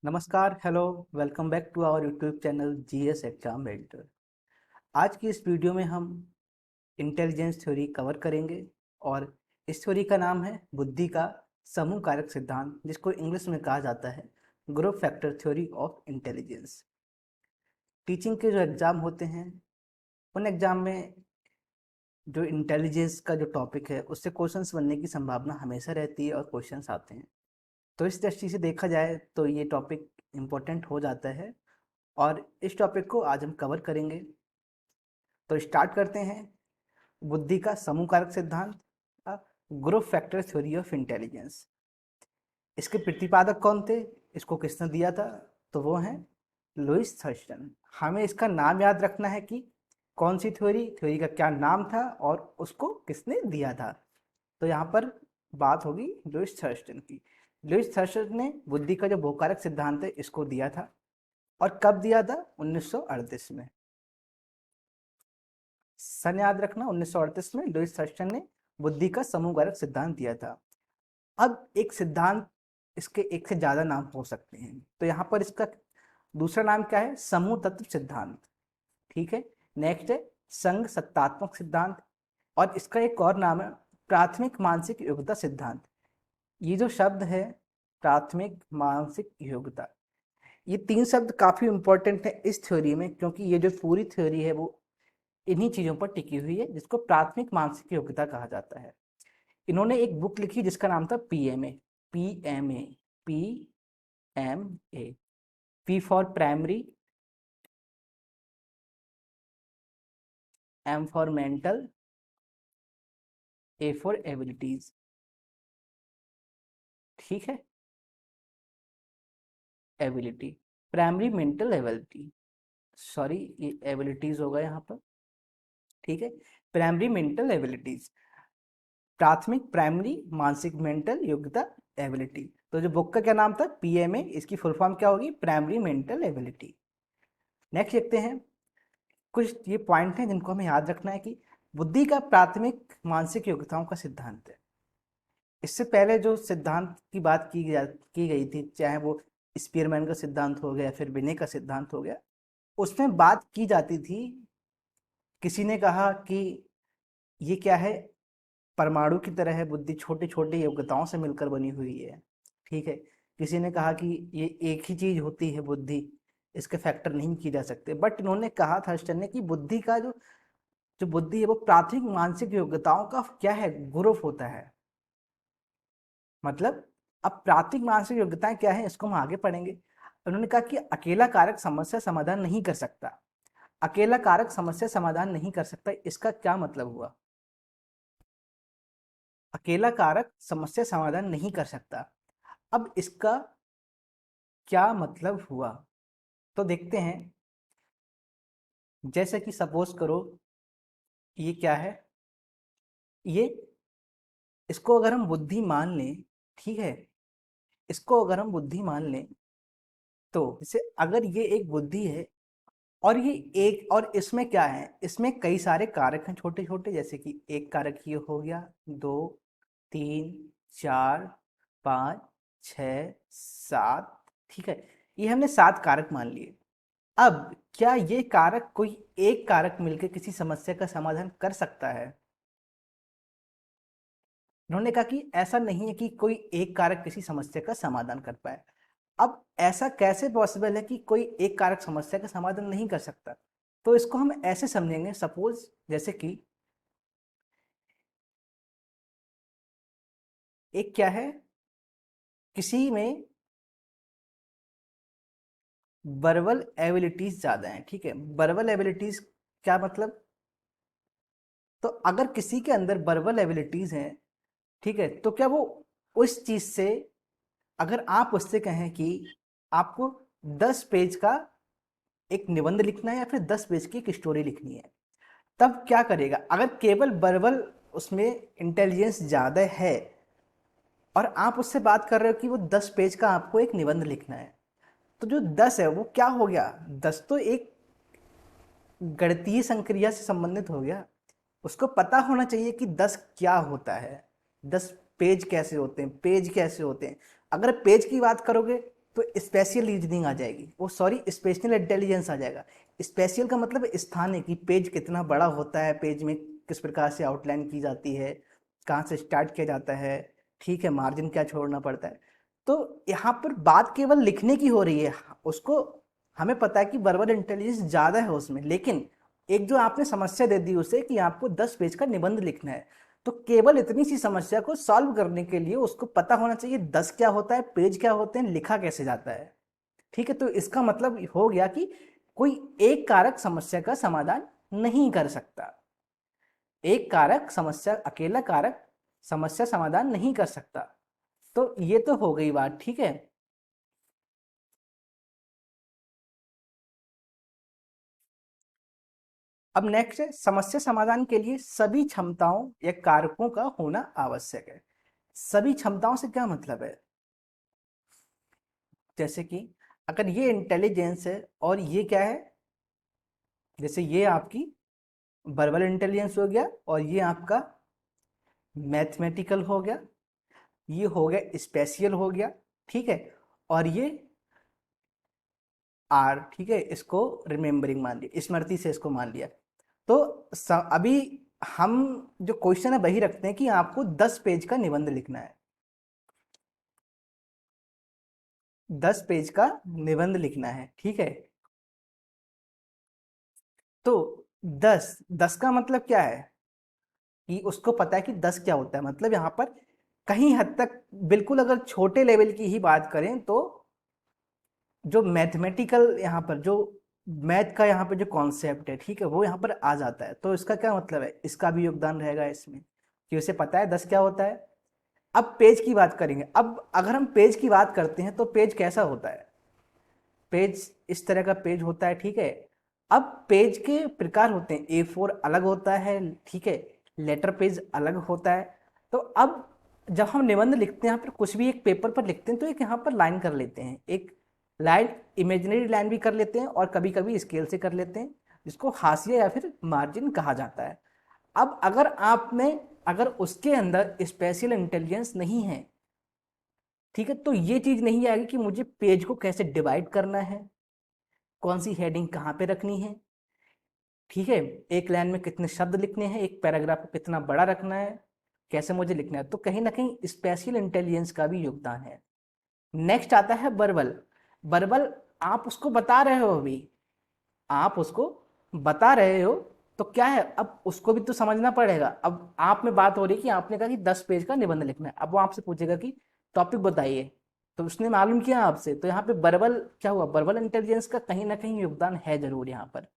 नमस्कार, hello, welcome back to our YouTube channel GS exam editor. आज की इस वीडियो में हम इंटेलिजेंस थ्योरी कवर करेंगे और इस थ्योरी का नाम है बुद्धि का समूह कारक सिद्धांत, जिसको इंग्लिश में कहा जाता है group factor theory of intelligence. Teaching के जो एग्ज़ाम होते हैं उन एग्ज़ाम में जो इंटेलिजेंस का जो टॉपिक है उससे क्वेश्चंस बनने की संभावना हमेशा रहती है और क्वेश्चंस आते हैं। तो इस दृष्टि से देखा जाए तो ये टॉपिक इम्पोर्टेंट हो जाता है और इस टॉपिक को आज हम कवर करेंगे। तो स्टार्ट करते हैं। बुद्धि का समूह कारक सिद्धांत, group factor theory of intelligence. इसके प्रतिपादक कौन थे, इसको किसने दिया था? तो वो हैं लुईस थर्स्टन। हमें इसका नाम याद रखना है कि कौन सी थ्योरी, थ्योरी का क्या नाम था और उसको किसने दिया था। तो यहाँ पर बात होगी लुईस थर्स्टन की। लुईस थर्स्टन ने बुद्धि का जो बहुकारक सिद्धांत है इसको दिया था। और कब दिया था? 1938 में। सन याद रखना, 1938 में लुईस थर्स्टन ने बुद्धि का समूह कारक सिद्धांत दिया था। अब एक सिद्धांत, इसके एक से ज्यादा नाम हो सकते हैं, तो यहाँ पर इसका दूसरा नाम क्या है? समूह तत्व सिद्धांत। ठीक है। नेक्स्ट है संघ सत्तात्मक सिद्धांत और इसका एक और नाम है प्राथमिक मानसिक योग्यता सिद्धांत। ये जो शब्द है प्राथमिक मानसिक योग्यता, ये तीन शब्द काफी इंपॉर्टेंट है इस थ्योरी में, क्योंकि ये जो पूरी थ्योरी है वो इन्हीं चीजों पर टिकी हुई है, जिसको प्राथमिक मानसिक योग्यता कहा जाता है। इन्होंने एक बुक लिखी जिसका नाम था PMA. PMA, PMA, P for primary, M for mental, A for abilities. ठीक है। Ability, primary mental ability, sorry ये एबिलिटीज होगा यहाँ पर। ठीक है। प्राइमरी मेंटल एबिलिटीज, प्राथमिक प्राइमरी मानसिक मेंटल योग्यता एबिलिटी। तो जो बुक का क्या नाम था? पीएमए। इसकी फुल फॉर्म क्या होगी? Primary mental ability. नेक्स्ट देखते हैं। कुछ ये पॉइंट हैं जिनको हमें याद रखना है कि बुद्धि का प्राथमिक मानसिक योग्यताओं का सिद्धांत है। इससे पहले जो सिद्धांत की बात की गई थी, चाहे वो स्पीयरमैन का सिद्धांत हो गया फिर बिने का सिद्धांत हो गया, उसमें बात की जाती थी। किसी ने कहा कि ये क्या है, परमाणु की तरह है बुद्धि, छोटे छोटे योग्यताओं से मिलकर बनी हुई है। ठीक है। किसी ने कहा कि ये एक ही चीज होती है बुद्धि, इसके फैक्टर नहीं किए जा सकते। बट इन्होंने कहा था थर्स्टन ने कि बुद्धि का जो जो बुद्धि है वो प्राथमिक मानसिक योग्यताओं का क्या है? ग्रुप होता है। मतलब अब प्राथमिक मानसिक योग्यताएं क्या है इसको हम आगे पढ़ेंगे। उन्होंने कहा कि अकेला कारक समस्या समाधान नहीं कर सकता। अकेला कारक समस्या समाधान नहीं कर सकता, इसका क्या मतलब हुआ? अकेला कारक समस्या समाधान नहीं कर सकता, अब इसका क्या मतलब हुआ? तो देखते हैं। जैसे कि सपोज करो, ये क्या है? ये, इसको अगर हम बुद्धि मान लें, ठीक है, इसको अगर हम बुद्धि मान लें, तो जैसे अगर ये एक बुद्धि है और ये एक, और इसमें क्या है? इसमें कई सारे कारक हैं छोटे छोटे, जैसे कि एक कारक ये हो गया, दो, तीन, चार, पाँच, छ, सात। ठीक है। ये हमने सात कारक मान लिए। अब क्या ये कारक, कोई एक कारक मिलकर किसी समस्या का समाधान कर सकता है? उन्होंने कहा कि ऐसा नहीं है कि कोई एक कारक किसी समस्या का समाधान कर पाए। अब ऐसा कैसे पॉसिबल है कि कोई एक कारक समस्या का समाधान नहीं कर सकता? तो इसको हम ऐसे समझेंगे, सपोज जैसे कि एक क्या है, किसी में वर्बल एबिलिटीज ज्यादा हैं। ठीक है। वर्बल एबिलिटीज क्या मतलब? तो अगर किसी के अंदर वर्बल एबिलिटीज हैं, ठीक है, तो क्या वो उस चीज से, अगर आप उससे कहें कि आपको 10 पेज का एक निबंध लिखना है या फिर 10 पेज की एक स्टोरी लिखनी है, तब क्या करेगा? अगर केवल वर्बल उसमें इंटेलिजेंस ज्यादा है और आप उससे बात कर रहे हो कि वो 10 पेज का आपको एक निबंध लिखना है, तो जो 10 है वो क्या हो गया? 10 तो एक गणितीय संक्रिया से संबंधित हो गया। उसको पता होना चाहिए कि 10 क्या होता है, 10 पेज कैसे होते हैं, पेज कैसे होते हैं। अगर पेज की बात करोगे तो स्पेशल रीजनिंग आ जाएगी, वो सॉरी स्पेशल इंटेलिजेंस आ जाएगा। स्पेशल का मतलब स्थान है कि पेज कितना बड़ा होता है, पेज में किस प्रकार से आउटलाइन की जाती है, कहाँ से स्टार्ट किया जाता है, ठीक है, मार्जिन क्या छोड़ना पड़ता है। तो यहाँ पर बात केवल लिखने की हो रही है, उसको हमें पता है कि वर्बल इंटेलिजेंस ज़्यादा है उसमें, लेकिन एक जो आपने समस्या दे दी उसे कि आपको 10 पेज का निबंध लिखना है, तो केवल इतनी सी समस्या को सॉल्व करने के लिए उसको पता होना चाहिए 10 क्या होता है, पेज क्या होते हैं, लिखा कैसे जाता है। ठीक है, तो इसका मतलब हो गया कि कोई एक कारक समस्या का समाधान नहीं कर सकता। एक कारक समस्या, अकेला कारक समस्या समाधान नहीं कर सकता। तो ये तो हो गई बात, ठीक है। अब नेक्स्ट है, समस्या समाधान के लिए सभी क्षमताओं या कारकों का होना आवश्यक है। सभी क्षमताओं से क्या मतलब है? जैसे कि अगर ये इंटेलिजेंस है और ये क्या है, जैसे ये आपकी वर्बल इंटेलिजेंस हो गया और ये आपका मैथमेटिकल हो गया, ये हो गया स्पेशियल हो गया, ठीक है, और ये आर, ठीक है, इसको रिमेम्बरिंग मान लिया, स्मृति से इसको मान लिया। तो अभी हम जो क्वेश्चन है वही रखते हैं कि आपको 10 पेज का निबंध लिखना है, 10 पेज का निबंध लिखना है, ठीक है। तो 10 का मतलब क्या है कि उसको पता है कि 10 क्या होता है, मतलब यहाँ पर कहीं हद तक बिल्कुल अगर छोटे लेवल की ही बात करें तो जो मैथमेटिकल यहाँ पर जो मैथ का यहाँ पर जो कॉन्सेप्ट है, ठीक है, वो यहाँ पर आ जाता है। तो इसका क्या मतलब है, इसका भी योगदान रहेगा इसमें कि उसे पता है 10 क्या होता है। अब पेज की बात करेंगे। अब अगर हम पेज की बात करते हैं तो पेज कैसा होता है, पेज इस तरह का पेज होता है, ठीक है। अब पेज के प्रकार होते हैं, A4 अलग होता है, ठीक है, लेटर पेज अलग होता है। तो अब जब हम निबंध लिखते हैं यहाँ पर कुछ भी एक पेपर पर लिखते हैं तो एक यहाँ पर लाइन कर लेते हैं, एक लाइन इमेजिनरी लाइन भी कर लेते हैं और कभी कभी स्केल से कर लेते हैं, जिसको हाशिया या फिर मार्जिन कहा जाता है। अब अगर आपने, अगर उसके अंदर स्पेशल इंटेलिजेंस नहीं है, ठीक है, तो ये चीज नहीं आएगी कि मुझे पेज को कैसे डिवाइड करना है, कौन सी हेडिंग कहाँ पे रखनी है, ठीक है, एक लाइन में कितने शब्द लिखने हैं, एक पैराग्राफ को कितना बड़ा रखना है, कैसे मुझे लिखना है। तो कहीं ना कहीं स्पेशल इंटेलिजेंस का भी योगदान है। नेक्स्ट आता है वर्बल। वर्बल आप उसको बता रहे हो, अभी आप उसको बता रहे हो, तो क्या है, अब उसको भी तो समझना पड़ेगा। अब आप में बात हो रही है कि आपने कहा कि 10 पेज का निबंध लिखना है, अब वो आपसे पूछेगा कि टॉपिक बताइए, तो उसने मालूम किया आपसे, तो यहाँ पे वर्बल क्या हुआ, वर्बल इंटेलिजेंस का कहीं ना कहीं योगदान है जरूर यहाँ पर।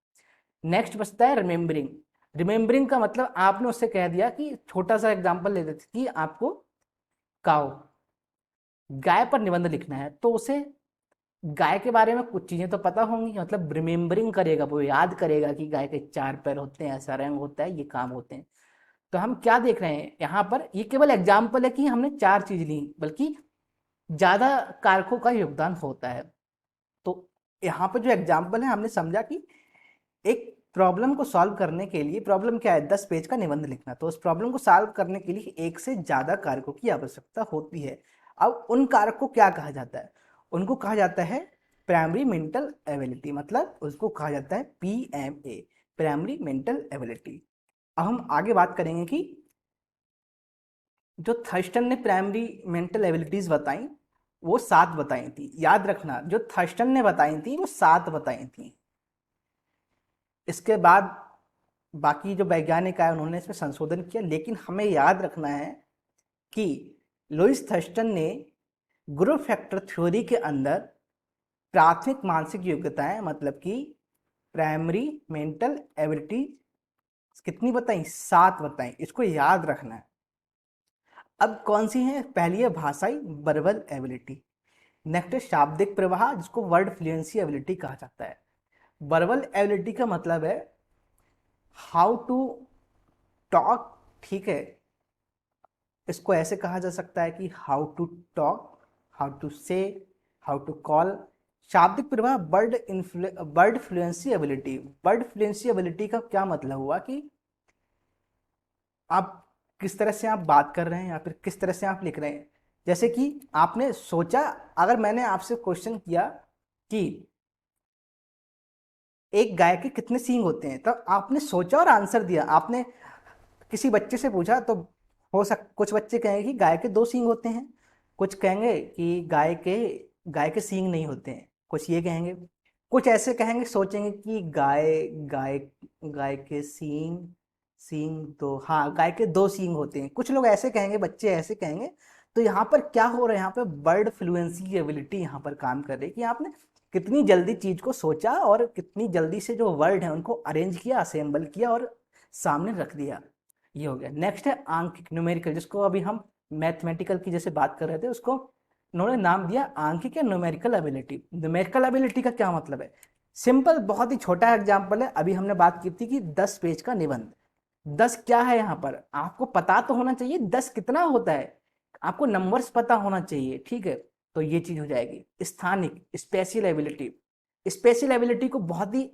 नेक्स्ट बचता है रिमेम्बरिंग। रिमेम्बरिंग का मतलब आपने उससे कह दिया कि छोटा सा एग्जाम्पल ले देते कि आपको काउ, गाय पर निबंध लिखना है, तो उसे गाय के बारे में कुछ चीजें तो पता होंगी, मतलब रिमेम्बरिंग करेगा, वो याद करेगा कि गाय के 4 पैर होते हैं, ऐसा रंग होता है, ये काम होते हैं। तो हम क्या देख रहे हैं यहाँ पर, ये केवल एग्जाम्पल है कि हमने 4 चीज ली, बल्कि ज्यादा कारकों का योगदान होता है। तो यहाँ पर जो एग्जाम्पल है, हमने समझा कि एक प्रॉब्लम को सॉल्व करने के लिए, प्रॉब्लम क्या है, 10 पेज का निबंध लिखना, तो उस प्रॉब्लम को सॉल्व करने के लिए एक से ज्यादा कारकों की आवश्यकता होती है। अब उन कारक को क्या कहा जाता है, उनको कहा जाता है प्राइमरी मेंटल एबिलिटी, मतलब उसको कहा जाता है PMA, प्राइमरी मेंटल एबिलिटी। अब हम आगे बात करेंगे कि जो थर्स्टन ने प्राइमरी मेंटल एबिलिटीज बताई, वो 7 बताई थी, याद रखना, जो थर्स्टन ने बताई थी वो 7 बताई थी। इसके बाद बाकी जो वैज्ञानिक आए उन्होंने इसमें संशोधन किया, लेकिन हमें याद रखना है कि लुइस थर्स्टन ने ग्रुप फैक्टर थ्योरी के अंदर प्राथमिक मानसिक योग्यताएं, मतलब कि प्राइमरी मेंटल एबिलिटी कितनी बताई, 7 बताई, इसको याद रखना है। अब कौन सी है, पहली है भाषाई वर्बल एबिलिटी, नेक्स्ट है शाब्दिक प्रवाह जिसको वर्ड फ्लुएंसी एबिलिटी कहा जाता है। वर्बल एबिलिटी का मतलब है हाउ टू टॉक, ठीक है, इसको ऐसे कहा जा सकता है कि how to talk, how to say, how to call. शाब्दिक प्रवाह word fluency ability, word fluency ability का क्या मतलब हुआ कि आप किस तरह से आप बात कर रहे हैं या फिर किस तरह से आप लिख रहे हैं, जैसे कि आपने सोचा, अगर मैंने आपसे क्वेश्चन किया कि एक गाय के कितने सींग होते हैं, तो आपने सोचा और आंसर दिया। आपने किसी बच्चे से पूछा तो कुछ बच्चे कहेंगे कि गाय के 2 सींग होते हैं, कुछ कहेंगे कि गाय के सींग नहीं होते हैं, कुछ ये कहेंगे, कुछ ऐसे कहेंगे, सोचेंगे कि गाय गाय गाय के सींग सींग तो हाँ, गाय के 2 सींग होते हैं, कुछ लोग ऐसे कहेंगे, बच्चे ऐसे कहेंगे। तो यहाँ पर क्या हो रहा है, यहाँ पे वर्ड फ्लुएंसी की एबिलिटी यहाँ पर काम कर रही है कि आपने कितनी जल्दी चीज को सोचा और कितनी जल्दी से जो वर्ड है उनको अरेंज किया, असेंबल किया और सामने रख दिया। ये हो गया। नेक्स्ट है आंकिक, न्यूमेरिकल, जिसको अभी हम मैथमेटिकल की जैसे बात कर रहे थे, उसको उन्होंने नाम दिया आंकिक या न्यूमेरिकल एबिलिटी। न्यूमेरिकल एबिलिटी का क्या मतलब है? सिंपल, बहुत ही छोटा एग्जांपल है। अभी हमने बात की थी कि 10 पेज का निबंध। 10 क्या है यहाँ पर? आपको पता तो होना चाहिए 10 कितना होता है, आपको नंबर्स पता होना चाहिए, ठीक है? तो ये चीज हो जाएगी। स्थानिक, स्पेशल एबिलिटी। स्पेशल एबिलिटी को बहुत ही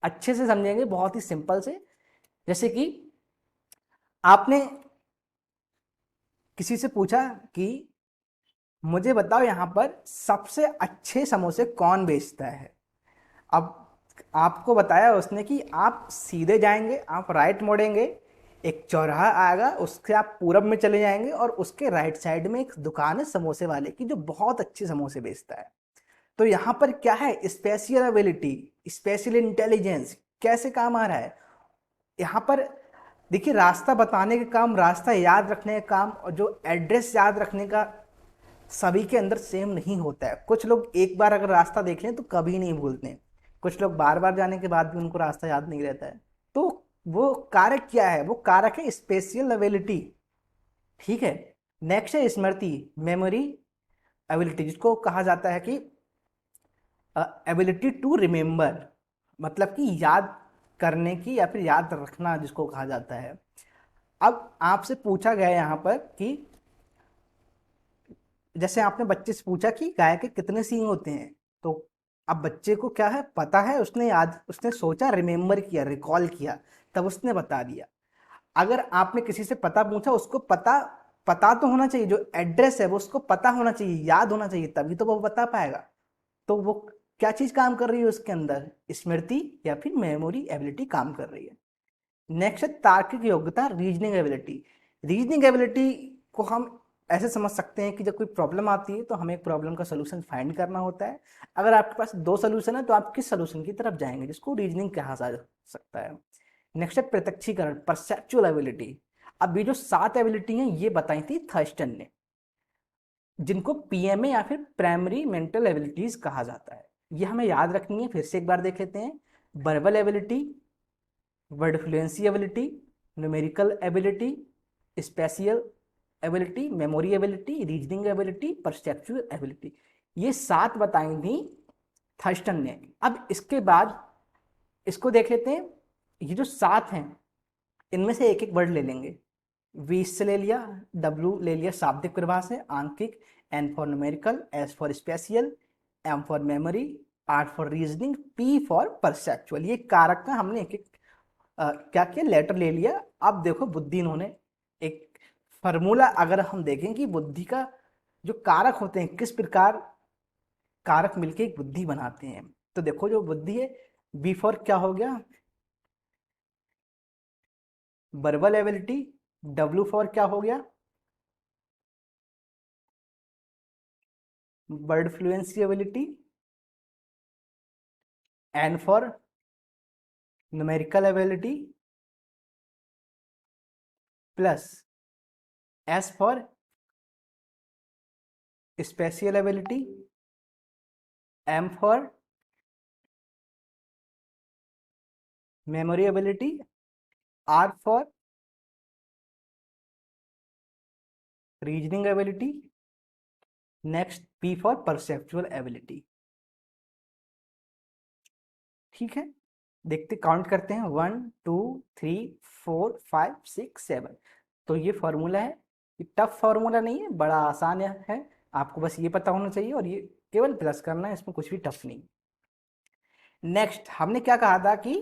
अच्छे से समझेंगे, बहुत ही सिंपल से। जैसे कि आपने किसी से पूछा कि मुझे बताओ यहाँ पर सबसे अच्छे समोसे कौन बेचता है। अब आपको बताया उसने कि आप सीधे जाएंगे, आप राइट मोड़ेंगे, एक चौराहा आएगा, उससे आप पूरब में चले जाएंगे और उसके राइट साइड में एक दुकान है समोसे वाले की, जो बहुत अच्छे समोसे बेचता है। तो यहाँ पर क्या है? स्पेशल एबिलिटी, स्पेशल इंटेलिजेंस कैसे काम आ रहा है यहाँ पर? देखिए, रास्ता बताने का काम, रास्ता याद रखने का काम और जो एड्रेस याद रखने का सभी के अंदर सेम नहीं होता है। कुछ लोग एक बार अगर रास्ता देख लें तो कभी नहीं भूलते हैं, कुछ लोग बार बार जाने के बाद भी उनको रास्ता याद नहीं रहता है। तो वो कारक क्या है? वो कारक है स्पेशल एबिलिटी, ठीक है? नेक्स्ट है स्मृति, मेमोरी एबिलिटी, जिसको कहा जाता है कि एबिलिटी टू रिमेम्बर, मतलब कि याद करने की या फिर याद रखना जिसको कहा जाता है। अब आपसे पूछा गया यहाँ पर कि जैसे आपने बच्चे से पूछा कि गाय के कितने सींग होते हैं, तो अब बच्चे को क्या है, पता है, उसने याद, उसने सोचा, रिमेम्बर किया, रिकॉल किया, तब उसने बता दिया। अगर आपने किसी से पता पूछा, उसको पता पता तो होना चाहिए, जो एड्रेस है वो उसको पता होना चाहिए, याद होना चाहिए, तभी तो वो बता पाएगा। तो वो क्या चीज काम कर रही है उसके अंदर? स्मृति या फिर मेमोरी एबिलिटी काम कर रही है। नेक्स्ट है तार्किक योग्यता, रीजनिंग एबिलिटी। रीजनिंग एबिलिटी को हम ऐसे समझ सकते हैं कि जब कोई प्रॉब्लम आती है तो हमें एक प्रॉब्लम का सोल्यूशन फाइंड करना होता है। अगर आपके पास 2 सोल्यूशन है तो आप किस सोल्यूशन की तरफ जाएंगे, जिसको रीजनिंग कहा जा सकता है। नेक्स्ट है प्रत्यक्षीकरण, परसेप्चुअल एबिलिटी। अब ये जो 7 एबिलिटी हैं ये बताई थी थर्स्टन ने, जिनको पीएमए या फिर प्राइमरी मेंटल एबिलिटीज कहा जाता है। ये हमें याद रखनी है, फिर से एक बार देख लेते हैं। Verbal ability, word fluency ability, numerical ability, spatial ability, memory ability, reasoning ability, perceptual ability, ये 7 बताई थी थर्स्टन ने। अब इसके बाद इसको देख लेते हैं। ये जो 7 हैं इनमें से एक एक वर्ड ले लेंगे। वी से ले लिया, डब्ल्यू ले लिया शाब्दिक प्रभाव से, आंकिक, N for numerical, S for spatial, M for memory, R for reasoning, P for perceptual. ये कारक का हमने एक एक क्या किया, लेटर ले लिया। अब देखो बुद्धि, इन्होंने एक फॉर्मूला, अगर हम देखें कि बुद्धि का जो कारक होते हैं किस प्रकार कारक मिलके एक बुद्धि बनाते हैं, तो देखो जो बुद्धि है, बी फॉर क्या हो गया, वर्बल एबिलिटी, डब्ल्यू फॉर क्या हो गया, word fluency ability, N for numerical ability, plus S for spatial ability, M for memory ability, R for reasoning ability, next P for perceptual ability. ठीक है, देखते count करते हैं, 1 2 3 4 5 6 7। तो ये फॉर्मूला है, ये टफ फॉर्मूला नहीं है, बड़ा आसान है। आपको बस ये पता होना चाहिए और ये केवल प्लस करना है, इसमें कुछ भी टफ नहीं। नेक्स्ट हमने क्या कहा था कि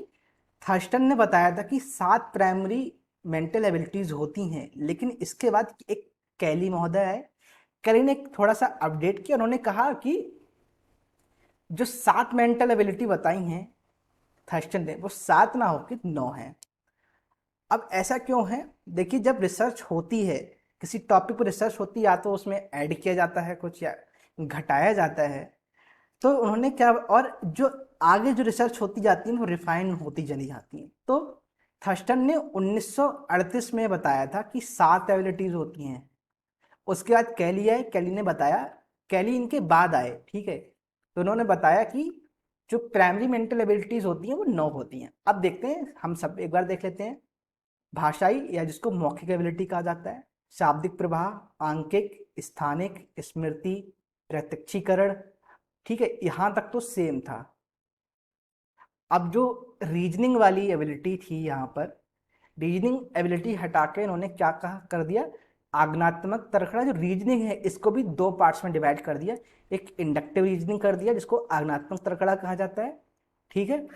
थर्स्टन ने बताया था कि 7 प्राइमरी मेंटल एबिलिटीज होती हैं, लेकिन इसके बाद एक कैली महोदय है, कैली ने थोड़ा सा अपडेट किया, उन्होंने कहा कि जो 7 मेंटल एबिलिटी बताई हैं थर्स्टन ने, वो 7 ना होकर 9 हैं। अब ऐसा क्यों है? देखिए, जब रिसर्च होती है, किसी टॉपिक पर रिसर्च होती है, या तो उसमें ऐड किया जाता है कुछ या घटाया जाता है, तो उन्होंने क्या, और जो आगे जो रिसर्च होती जाती है वो रिफाइन होती चली जाती है। तो थर्स्टन ने 1938 में बताया था कि 7 एबिलिटीज होती हैं। उसके बाद कैली आए, कैली ने बताया, कैली इनके बाद आए, ठीक है, तो उन्होंने बताया कि जो प्राइमरी मेंटल एबिलिटीज होती हैं वो 9 होती हैं। अब देखते हैं, हम सब एक बार देख लेते हैं। भाषाई, या जिसको मौखिक एबिलिटी कहा जाता है, शाब्दिक प्रवाह, आंकिक, स्थानिक, स्मृति, प्रत्यक्षीकरण, ठीक है, यहां तक तो सेम था। अब जो रीजनिंग वाली एबिलिटी थी, यहाँ पर रीजनिंग एबिलिटी हटा के इन्होंने क्या कहा कर दिया, आज्ञात्मक तर्कड़ा, जो रीजनिंग है इसको भी 2 पार्ट्स में डिवाइड कर दिया। एक इंडक्टिव रीजनिंग कर दिया जिसको आज्ञात्मक तर्कड़ा कहा जाता है, ठीक है,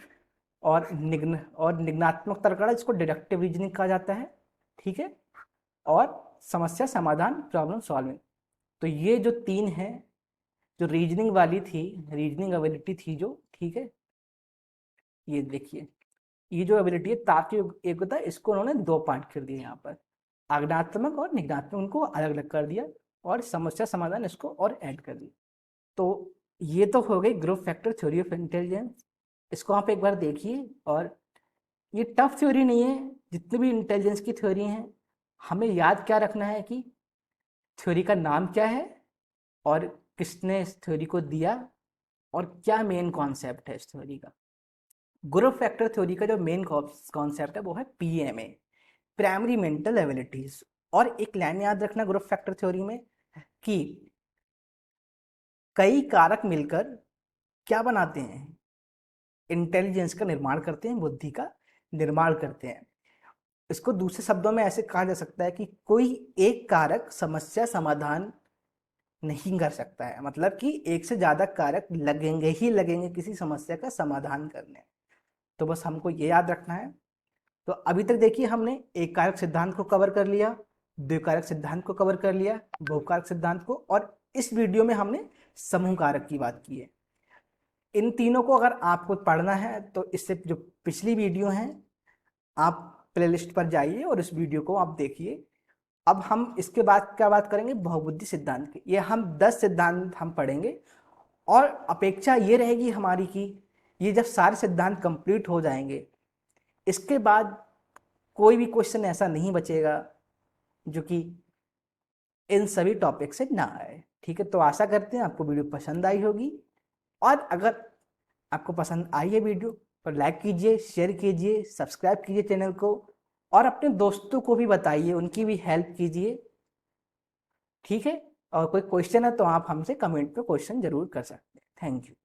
और निग्नात्मक तर्कड़ा जिसको डिडक्टिव रीजनिंग कहा जाता है, ठीक है, और समस्या समाधान, प्रॉब्लम सॉल्विंग। तो ये जो 3 है, जो रीजनिंग वाली थी, रीजनिंग एबिलिटी थी जो, ठीक है, ये देखिए, ये जो एबिलिटी है तार्किक एकता, इसको उन्होंने 2 पार्ट कर दिए यहाँ पर, आज्ञात्मक और निग्नात्मक, उनको अलग अलग कर दिया, और समस्या समाधान इसको और ऐड कर दिया। तो ये तो हो गई group factor theory of intelligence. इसको आप एक बार देखिए, और ये टफ थ्योरी नहीं है, जितनी भी इंटेलिजेंस की थ्योरी हैं, हमें याद क्या रखना है कि थ्योरी का नाम क्या है, और किसने इस थ्योरी को दिया, और क्या मेन कॉन्सेप्ट है इस थ्योरी का। ग्रुप फैक्टर थ्योरी का जो मेन कॉन्सेप्ट है वो है पीएमए, प्राइमरी मेंटल एबिलिटीज। और एक लाइन याद रखना ग्रुप फैक्टर थ्योरी में, कि कई कारक मिलकर क्या बनाते हैं, इंटेलिजेंस का निर्माण करते हैं, बुद्धि का निर्माण करते हैं। इसको दूसरे शब्दों में ऐसे कहा जा सकता है कि कोई एक कारक समस्या समाधान नहीं कर सकता है, मतलब कि एक से ज्यादा कारक लगेंगे ही लगेंगे किसी समस्या का समाधान करने। तो बस हमको ये याद रखना है। तो अभी तक देखिए, हमने एक कारक सिद्धांत को कवर कर लिया, द्विकारक सिद्धांत को कवर कर लिया, बहुकारक सिद्धांत को, और इस वीडियो में हमने समूह कारक की बात की है। इन तीनों को अगर आपको पढ़ना है तो इससे जो पिछली वीडियो है, आप प्लेलिस्ट पर जाइए और इस वीडियो को आप देखिए। अब हम इसके बाद क्या बात करेंगे, बहुबुद्धि सिद्धांत की। ये हम 10 सिद्धांत हम पढ़ेंगे, और अपेक्षा ये रहेगी हमारी कि ये जब सारे सिद्धांत कंप्लीट हो जाएंगे, इसके बाद कोई भी क्वेश्चन ऐसा नहीं बचेगा जो कि इन सभी टॉपिक से ना आए, ठीक है। तो आशा करते हैं आपको वीडियो पसंद आई होगी, और अगर आपको पसंद आई है वीडियो तो लाइक कीजिए, शेयर कीजिए, सब्सक्राइब कीजिए चैनल को, और अपने दोस्तों को भी बताइए, उनकी भी हेल्प कीजिए, ठीक है। और कोई क्वेश्चन है तो आप हमसे कमेंट पे क्वेश्चन जरूर कर सकते हैं। Thank you.